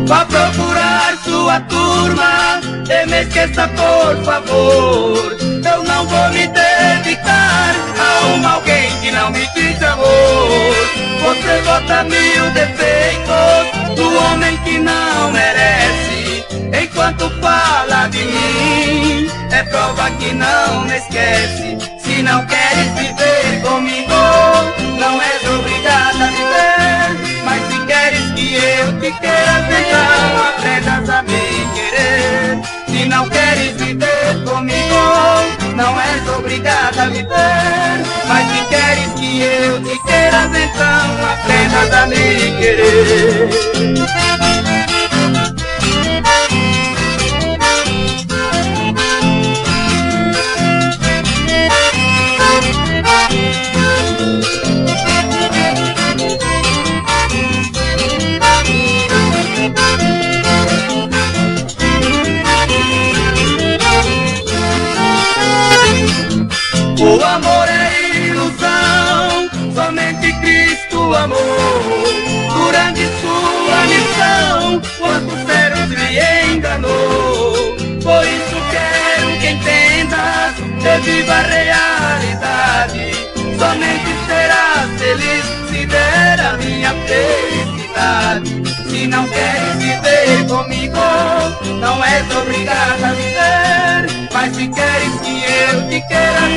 Vá procurar sua turma e me esqueça, por favor. Eu não vou me dedicar a alguém que não me diz amor. Você bota mil defeitos do homem que não merece, enquanto fala de mim é prova que não me esquece. Se não queres viver comigo, não és obrigada a viver. Mas se queres que eu te queira, então aprendas a me querer. Se não queres viver comigo, não és obrigada a viver. Mas se queres que eu te queira, então aprendas a me querer. O amor é ilusão, somente Cristo amou. Durante sua missão, quantos seres lhe enganou. Por isso quero que entendas, que viva a realidade. Somente serás feliz se der a minha felicidade. Se não queres viver comigo, não és obrigada a viver. Mas se queres que eu te queira,